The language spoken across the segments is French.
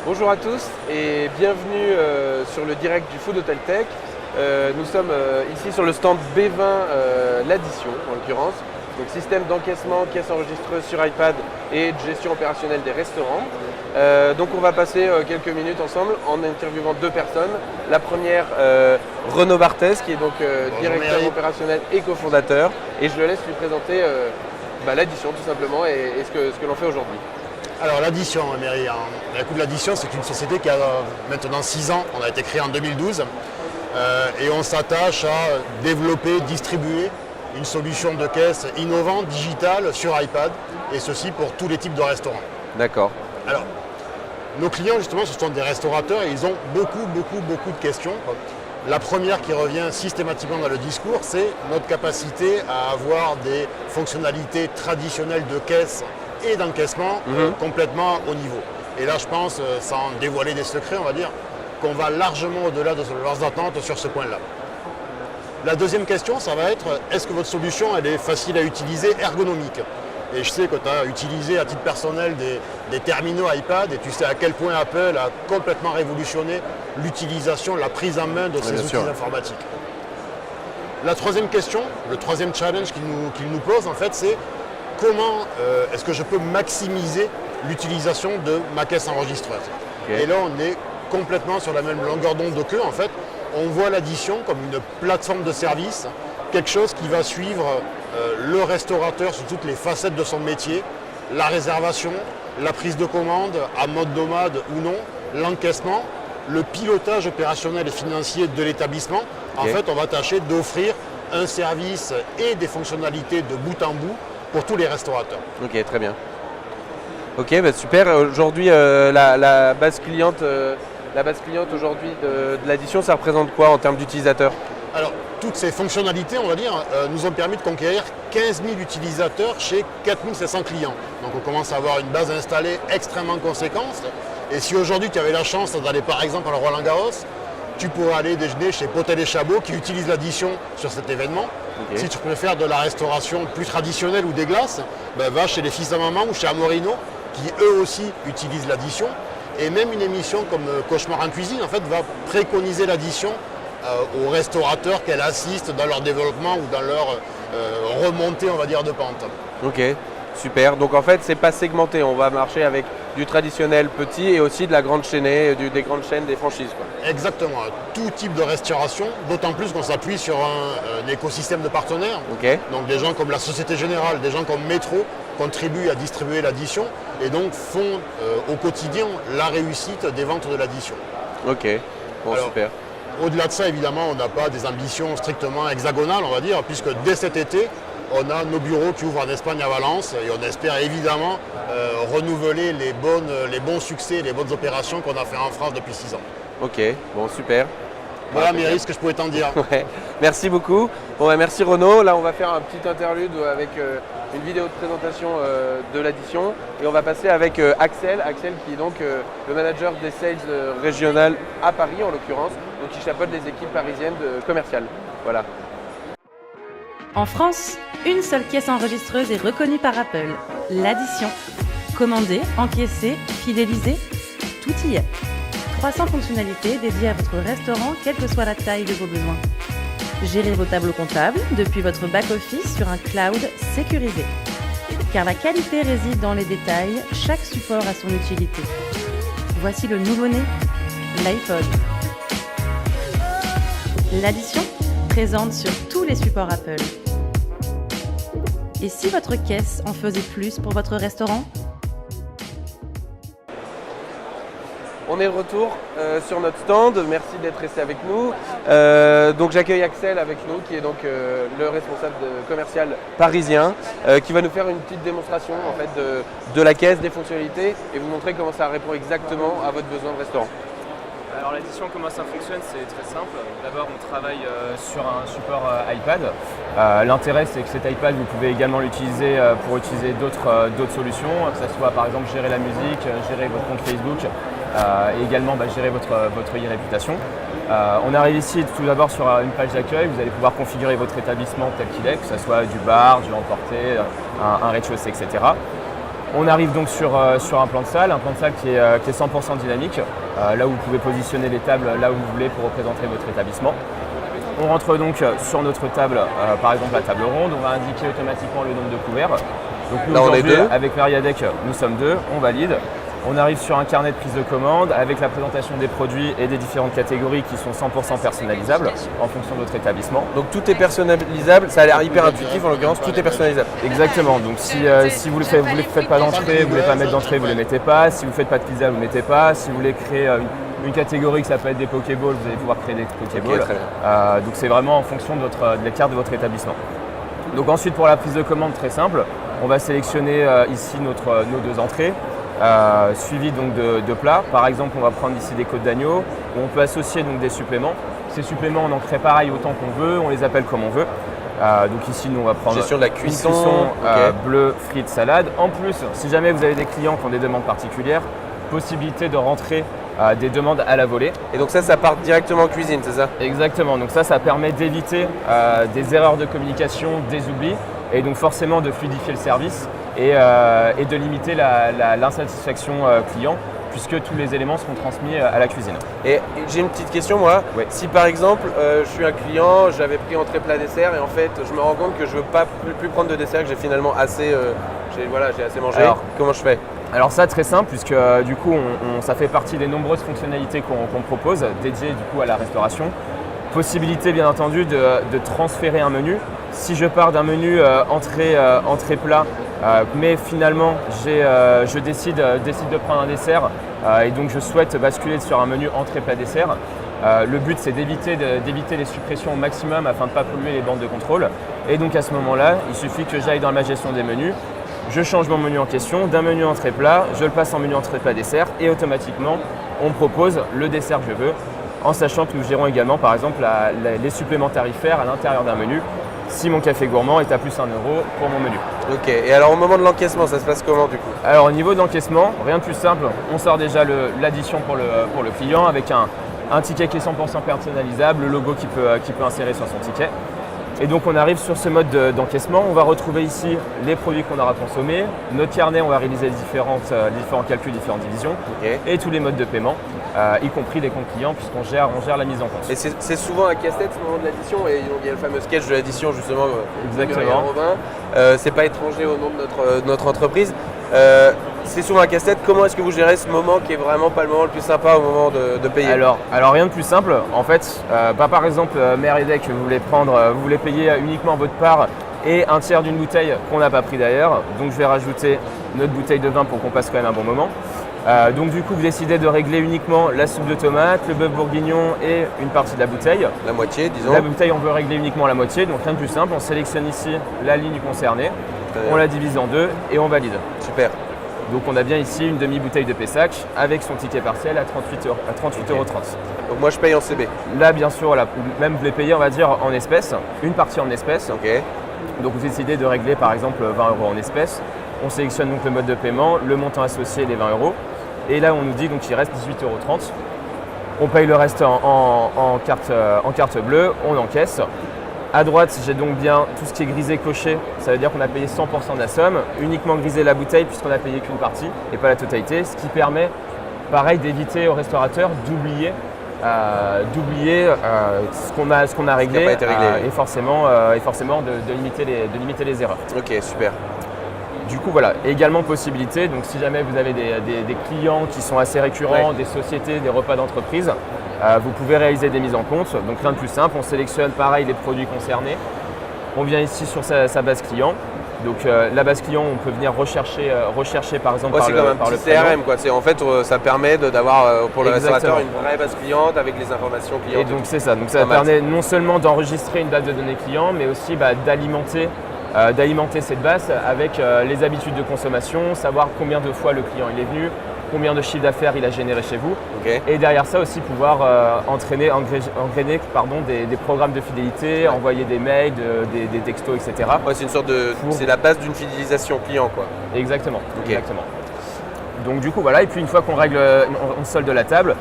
Bonjour à tous et bienvenue sur le direct du Food Hotel Tech. Nous sommes ici sur le stand B20 l'addition en l'occurrence. Donc système d'encaissement, caisse enregistreuse sur iPad et de gestion opérationnelle des restaurants. Donc on va passer quelques minutes ensemble en interviewant deux personnes. La première, Renaud Barthès qui est donc directeur opérationnel et cofondateur. Et je le laisse lui présenter l'addition tout simplement et ce que l'on fait aujourd'hui. Alors l'addition, Mairie, écoute, l'addition c'est une société qui a maintenant 6 ans, on a été créé en 2012 et on s'attache à développer, distribuer une solution de caisse innovante, digitale sur iPad et ceci pour tous les types de restaurants. D'accord. Alors, nos clients justement ce sont des restaurateurs et ils ont beaucoup de questions. La première qui revient systématiquement dans le discours, c'est notre capacité à avoir des fonctionnalités traditionnelles de caisse et d'encaissement complètement au niveau. Et là, je pense, sans dévoiler des secrets, on va dire, qu'on va largement au-delà de leurs attentes sur ce point-là. La deuxième question, ça va être, est-ce que votre solution, elle est facile à utiliser, ergonomique? Et je sais que tu as utilisé à titre personnel des terminaux iPad et tu sais à quel point Apple a complètement révolutionné l'utilisation, la prise en main de ces outils informatiques. La troisième question, le troisième challenge qu'il nous pose, en fait, c'est comment est-ce que je peux maximiser l'utilisation de ma caisse enregistreuse. Et là, on est complètement sur la même longueur d'onde qu'eux. En fait, on voit l'addition comme une plateforme de service, quelque chose qui va suivre le restaurateur sur toutes les facettes de son métier, la réservation, la prise de commande, à mode nomade ou non, l'encaissement, le pilotage opérationnel et financier de l'établissement. En fait, on va tâcher d'offrir un service et des fonctionnalités de bout en bout pour tous les restaurateurs. Ok, très bien. Ok, super. Aujourd'hui, la base cliente aujourd'hui de l'addition, ça représente quoi en termes d'utilisateurs? Alors, toutes ces fonctionnalités, on va dire, nous ont permis de conquérir 15 000 utilisateurs chez 4 700 clients. Donc on commence à avoir une base installée extrêmement conséquente. Et si aujourd'hui tu avais la chance d'aller par exemple à Roland-Garros, tu pourrais aller déjeuner chez Potel et Chabot qui utilise l'addition sur cet événement. Si tu préfères de la restauration plus traditionnelle ou des glaces, va chez les Fils à Maman ou chez Amorino qui eux aussi utilisent l'addition. Et même une émission comme Cauchemar en cuisine en fait, va préconiser l'addition aux restaurateurs qu'elle assiste dans leur développement ou dans leur remontée on va dire de pente. Ok, super. Donc en fait c'est pas segmenté, on va marcher avec du traditionnel petit et aussi de la grande chaînée, des grandes chaînes, des franchises, quoi. Exactement, tout type de restauration, d'autant plus qu'on s'appuie sur un écosystème de partenaires. Donc des gens comme la Société Générale, des gens comme Métro contribuent à distribuer l'addition et donc font au quotidien la réussite des ventes de l'addition. Ok, bon. Alors, super. Au-delà de ça, évidemment, on n'a pas des ambitions strictement hexagonales, on va dire, puisque dès cet été, on a nos bureaux qui ouvrent en Espagne à Valence et on espère évidemment renouveler les bons succès, les bonnes opérations qu'on a fait en France depuis 6 ans. Ok, bon, super. Voilà, Mairie, ce que je pouvais t'en dire. Ouais. Merci beaucoup. Bon, merci Renaud. Là, on va faire un petit interlude avec une vidéo de présentation de l'addition et on va passer avec Axel qui est donc le manager des sales régionales à Paris en l'occurrence, donc qui chapeaute les équipes parisiennes commerciales. Voilà. En France, une seule caisse enregistreuse est reconnue par Apple, l'addition. Commander, encaisser, fidéliser, tout y est. 300 fonctionnalités dédiées à votre restaurant, quelle que soit la taille de vos besoins. Gérez vos tableaux comptables depuis votre back-office sur un cloud sécurisé. Car la qualité réside dans les détails, chaque support a son utilité. Voici le nouveau-né, l'iPod. L'addition, présente sur tous les supports Apple. Et si votre caisse en faisait plus pour votre restaurant ? On est de retour sur notre stand, merci d'être resté avec nous. Donc j'accueille Axel avec nous qui est donc le responsable commercial parisien qui va nous faire une petite démonstration en fait, de la caisse, des fonctionnalités et vous montrer comment ça répond exactement à votre besoin de restaurant. Alors l'addition, comment ça fonctionne, c'est très simple. D'abord on travaille sur un support iPad. L'intérêt c'est que cet iPad vous pouvez également l'utiliser pour utiliser d'autres solutions, que ce soit par exemple gérer la musique, gérer votre compte Facebook et également gérer votre e-réputation. On arrive ici tout d'abord sur une page d'accueil, vous allez pouvoir configurer votre établissement tel qu'il est, que ce soit du bar, du emporté, un rez-de-chaussée, etc. On arrive donc sur un plan de salle qui est 100% dynamique, là où vous pouvez positionner les tables là où vous voulez pour représenter votre établissement. On rentre donc sur notre table, par exemple la table ronde, on va indiquer automatiquement le nombre de couverts. Donc nous là, aujourd'hui, avec Meriadec, nous sommes 2, on valide. On arrive sur un carnet de prise de commande avec la présentation des produits et des différentes catégories qui sont 100% personnalisables en fonction de votre établissement. Donc tout est personnalisable, ça a l'air hyper intuitif en l'occurrence, tout est personnalisable. Exactement, donc si vous ne faites pas d'entrée, vous ne voulez pas mettre d'entrée, vous ne les mettez pas. Si vous ne faites pas de pizza, vous ne mettez pas. Si vous voulez créer une catégorie que ça peut être des Pokéballs, vous allez pouvoir créer des Pokéballs. Okay, très bien. Donc c'est vraiment en fonction de la carte de votre établissement. Donc ensuite pour la prise de commande très simple, on va sélectionner ici nos 2 entrées. Suivi donc de plats. Par exemple, on va prendre ici des côtes d'agneau où on peut associer donc des suppléments. Ces suppléments, on en crée pareil autant qu'on veut, on les appelle comme on veut. Donc ici, nous, on va prendre gestion de la cuisson, bleu, frites, salade. En plus, si jamais vous avez des clients qui ont des demandes particulières, possibilité de rentrer des demandes à la volée. Et donc ça part directement en cuisine, c'est ça? Exactement. Donc ça permet d'éviter des erreurs de communication, des oublis, et donc forcément de fluidifier le service. Et de limiter l'insatisfaction client puisque tous les éléments seront transmis à la cuisine. Et j'ai une petite question moi, oui. Si par exemple je suis un client, j'avais pris entrée plat dessert et en fait je me rends compte que je ne veux pas plus prendre de dessert, que j'ai finalement assez, j'ai assez mangé, alors, comment je fais? Alors ça très simple puisque du coup ça fait partie des nombreuses fonctionnalités qu'on propose dédiées du coup à la restauration. Possibilité bien entendu de transférer un menu. Si je pars d'un menu entrée plat, mais finalement je décide de prendre un dessert et donc je souhaite basculer sur un menu entrée plat dessert. Le but c'est d'éviter les suppressions au maximum afin de ne pas polluer les bandes de contrôle. Et donc à ce moment-là, il suffit que j'aille dans ma gestion des menus, je change mon menu en question, d'un menu entrée plat, je le passe en menu entrée plat dessert et automatiquement on me propose le dessert que je veux, en sachant que nous gérons également par exemple les suppléments tarifaires à l'intérieur d'un menu si mon café gourmand est à plus 1 € pour mon menu. Ok, et alors au moment de l'encaissement, ça se passe comment du coup? Alors au niveau de l'encaissement, rien de plus simple, on sort déjà l'addition pour le client avec un ticket qui est 100% personnalisable, le logo qui peut insérer sur son ticket. Et donc on arrive sur ce mode d'encaissement, on va retrouver ici les produits qu'on aura consommés, notre carnet, on va réaliser les différents calculs, différentes divisions, okay. Et tous les modes de paiement, y compris les comptes clients puisqu'on gère la mise en compte. Et c'est souvent un casse-tête au moment de l'addition, et il y a le fameux sketch de l'addition justement. Exactement. C'est pas étranger au nom de notre entreprise. C'est souvent un casse-tête. Comment est-ce que vous gérez ce moment qui est vraiment pas le moment le plus sympa au moment de payer? Alors rien de plus simple. En fait, par exemple, Meriadec, vous voulez payer uniquement votre part et un tiers d'une bouteille qu'on n'a pas pris d'ailleurs. Donc je vais rajouter notre bouteille de vin pour qu'on passe quand même un bon moment. Donc du coup, vous décidez de régler uniquement la soupe de tomate, le bœuf bourguignon et une partie de la bouteille. La moitié, disons. La bouteille, on veut régler uniquement la moitié. Donc rien de plus simple. On sélectionne ici la ligne concernée, on la divise en 2 et on valide. Super. Donc on a bien ici une demi-bouteille de Pessac avec son ticket partiel à 38,30 €. Donc moi je paye en CB. Là bien sûr, même vous les payez on va dire en espèces, une partie en espèces. Okay. Donc vous décidez de régler par exemple 20 € en espèces. On sélectionne donc le mode de paiement, le montant associé, les 20 €. Et là on nous dit donc qu'il reste 18,30 €. On paye le reste en carte bleue, on encaisse. À droite, j'ai donc bien tout ce qui est grisé coché, ça veut dire qu'on a payé 100% de la somme, uniquement grisé la bouteille puisqu'on n'a payé qu'une partie et pas la totalité, ce qui permet, pareil, d'éviter au restaurateur d'oublier ce qu'on a réglé, qui n'a pas été réglé, oui. et forcément de limiter les erreurs. Ok, super. Du coup, voilà, également possibilité, donc si jamais vous avez des clients qui sont assez récurrents, ouais. Des sociétés, des repas d'entreprise, vous pouvez réaliser des mises en compte. Donc rien de plus simple, on sélectionne pareil les produits concernés. On vient ici sur sa base client. Donc la base client, on peut venir rechercher par exemple par le CRM quoi. En fait, ça permet d'avoir pour le restaurateur une vraie base cliente avec les informations clients. Et donc c'est ça. Donc ça permet non seulement d'enregistrer une base de données client, mais aussi d'alimenter cette base avec les habitudes de consommation, savoir combien de fois le client il est venu, combien de chiffre d'affaires il a généré chez vous. Okay. Et derrière ça aussi pouvoir engrainer des programmes de fidélité, ouais. Envoyer des mails, des textos, etc. Ouais, c'est une sorte c'est la base d'une fidélisation client quoi. Exactement, okay. Exactement. Donc du coup voilà, et puis une fois qu'on règle, on solde la table,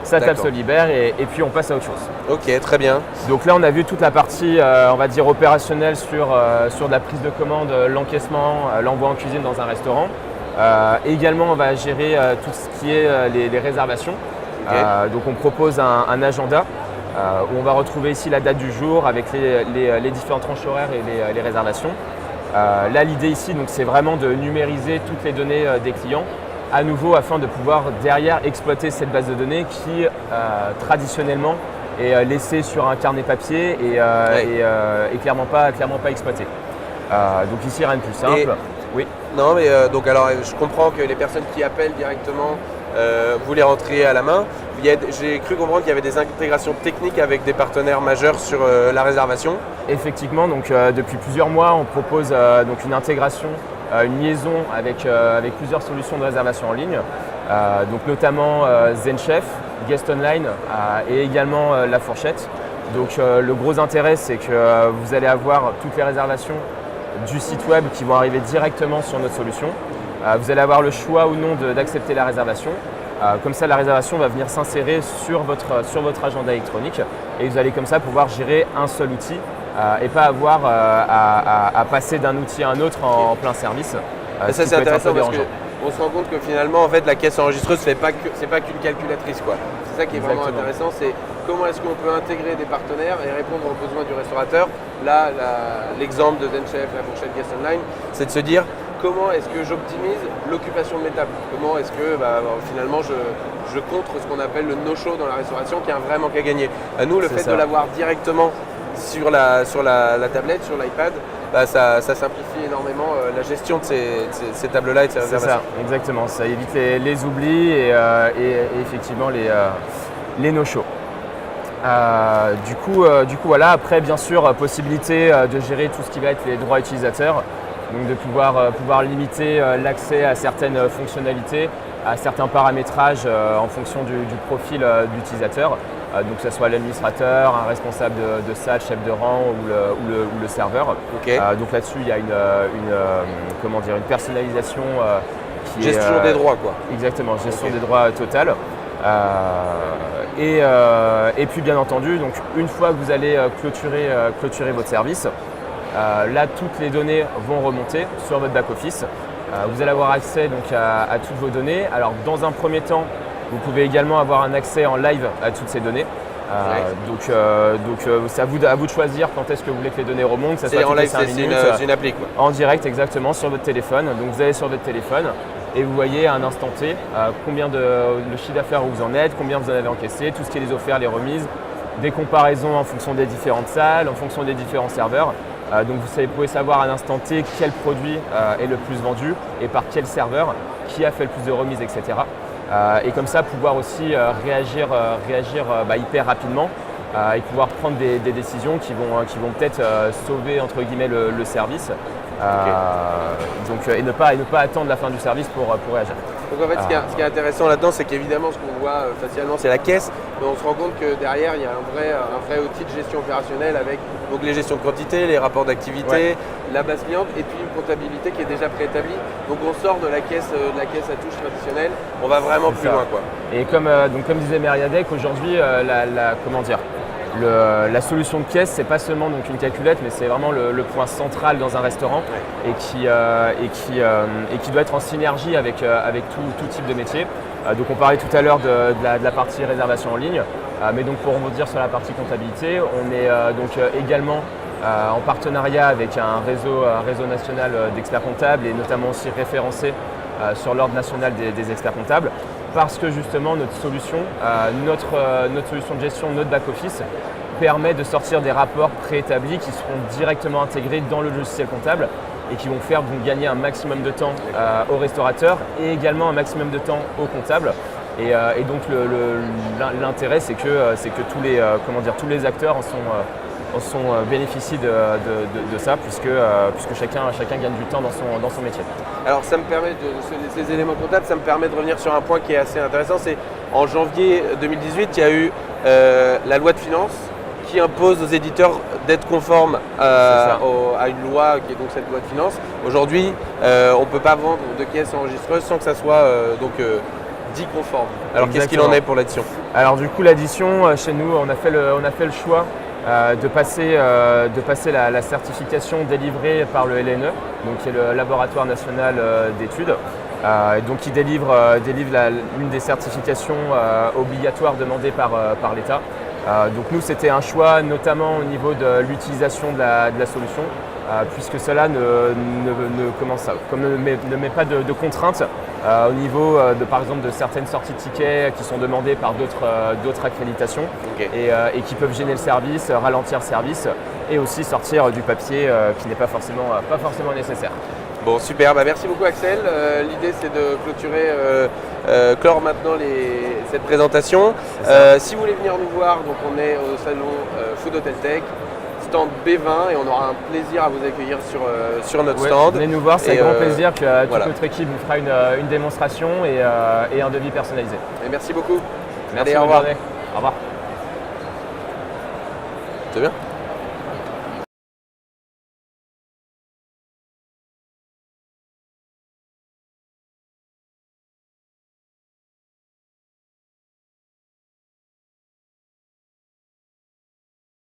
sa table se libère et puis on passe à autre chose. Ok, très bien. Donc là on a vu toute la partie on va dire opérationnelle sur de la prise de commande, l'encaissement, l'envoi en cuisine dans un restaurant. Également, on va gérer tout ce qui est les réservations. Donc on propose un agenda où on va retrouver ici la date du jour avec les différentes tranches horaires et les réservations. Là, l'idée ici, c'est vraiment de numériser toutes les données des clients, à nouveau afin de pouvoir derrière exploiter cette base de données qui traditionnellement est laissée sur un carnet papier et clairement pas exploitée. Donc ici, rien de plus simple. Oui. Non, mais donc alors je comprends que les personnes qui appellent directement, vous les rentrez à la main. J'ai cru comprendre qu'il y avait des intégrations techniques avec des partenaires majeurs sur la réservation. Effectivement, donc depuis plusieurs mois, on propose donc une intégration, une liaison avec plusieurs solutions de réservation en ligne, donc notamment ZenChef, Guest Online et également La Fourchette. Donc le gros intérêt, c'est que vous allez avoir toutes les réservations du site web qui vont arriver directement sur notre solution. Vous allez avoir le choix ou non d'accepter la réservation. Comme ça, la réservation va venir s'insérer sur votre agenda électronique et vous allez comme ça pouvoir gérer un seul outil et pas avoir à passer d'un outil à un autre en plein service. Ça c'est intéressant parce qu'on se rend compte que finalement en fait la caisse enregistreuse c'est pas qu'une calculatrice quoi. C'est ça qui est vraiment intéressant, c'est comment est-ce qu'on peut intégrer des partenaires et répondre aux besoins du restaurateur. Là, l'exemple de ZenChef, La Fourchette, Guest Online, c'est de se dire comment est-ce que j'optimise l'occupation de mes tables. Comment est-ce que finalement je contre ce qu'on appelle le no-show dans la restauration qui est un vrai manque à gagner. Nous, le fait de l'avoir directement sur la tablette, sur l'iPad, ça simplifie énormément la gestion de ces tables-là et de ces réservations. C'est ça, exactement. Ça évite les oublis et effectivement les no-shows. Du coup, voilà. Après, bien sûr, possibilité de gérer tout ce qui va être les droits utilisateurs. Donc de pouvoir limiter l'accès à certaines fonctionnalités, à certains paramétrages en fonction du profil d'utilisateur. Donc que ce soit l'administrateur, un responsable de salle, chef de rang ou le serveur. Donc là-dessus, il y a une personnalisation qui gestion des droits quoi. Exactement, gestion des droits totale. Et puis bien entendu, donc une fois que vous allez clôturer votre service, là toutes les données vont remonter sur votre back-office. Vous allez avoir accès donc à toutes vos données. Alors dans un premier temps, vous pouvez également avoir un accès en live à toutes ces données. Donc c'est à vous de choisir quand est-ce que vous voulez que les données remontent. C'est en live, c'est une appli quoi. En direct exactement sur votre téléphone. Donc vous allez sur votre téléphone et vous voyez à un instant T combien le chiffre d'affaires où vous en êtes, combien vous en avez encaissé, tout ce qui est les offertes, les remises, des comparaisons en fonction des différentes salles, en fonction des différents serveurs. Donc vous pouvez savoir à l'instant T quel produit est le plus vendu et par quel serveur, qui a fait le plus de remises, etc. Et comme ça pouvoir aussi réagir hyper rapidement et pouvoir prendre des décisions qui vont peut-être sauver entre guillemets le service. Et ne pas attendre la fin du service pour réagir. Donc en fait ce qui est intéressant là-dedans c'est qu'évidemment ce qu'on voit facialement c'est la caisse, mais on se rend compte que derrière il y a un vrai outil de gestion opérationnelle avec donc les gestions de quantité, les rapports d'activité, la base cliente et puis une comptabilité qui est déjà préétablie. Donc on sort de la caisse à touche traditionnelle, on va vraiment plus loin quoi. Et comme disait Meriadec, aujourd'hui la solution de caisse, c'est pas seulement donc une calculette, mais c'est vraiment le point central dans un restaurant et qui doit être en synergie avec tout type de métier. Donc on parlait tout à l'heure de la partie réservation en ligne, mais donc pour rebondir sur la partie comptabilité, on est également en partenariat avec un réseau national d'experts comptables et notamment aussi référencé sur l'ordre national des experts comptables. Parce que justement notre solution de gestion, notre back-office permet de sortir des rapports préétablis qui seront directement intégrés dans le logiciel comptable et qui vont faire donc gagner un maximum de temps aux restaurateurs et également un maximum de temps aux comptables. Et donc l'intérêt c'est que tous les acteurs bénéficient de ça puisque chacun gagne du temps dans son métier. Alors ça me permet ces éléments comptables, ça me permet de revenir sur un point qui est assez intéressant. C'est en janvier 2018, il y a eu la loi de finances qui impose aux éditeurs d'être conformes à une loi qui est donc cette loi de finances. Aujourd'hui, on ne peut pas vendre de caisse enregistreuse sans que ça soit dit conforme. Alors qu'est-ce qu'il en est pour l'addition? Alors du coup l'addition, chez nous, on a fait le choix de passer la certification délivrée par le LNE, donc qui est le Laboratoire National d'études. Donc qui délivre une des certifications obligatoires demandées par l'État. Donc nous, c'était un choix notamment au niveau de l'utilisation de la solution, puisque cela ne met pas de contraintes au niveau par exemple de certaines sorties de tickets qui sont demandées par d'autres accréditations et qui peuvent gêner le service, ralentir le service et aussi sortir du papier qui n'est pas forcément nécessaire. Bon, super, merci beaucoup Axel. L'idée c'est de clore maintenant cette présentation. Si vous voulez venir nous voir, donc on est au salon Food Hotel Tech, stand B20 et on aura un plaisir à vous accueillir sur notre stand. Venez nous voir, c'est avec grand plaisir que toute voilà. notre équipe vous fera une démonstration et un devis personnalisé. Et merci beaucoup. Merci, Allez, au revoir. Journée. Au revoir. C'est bien.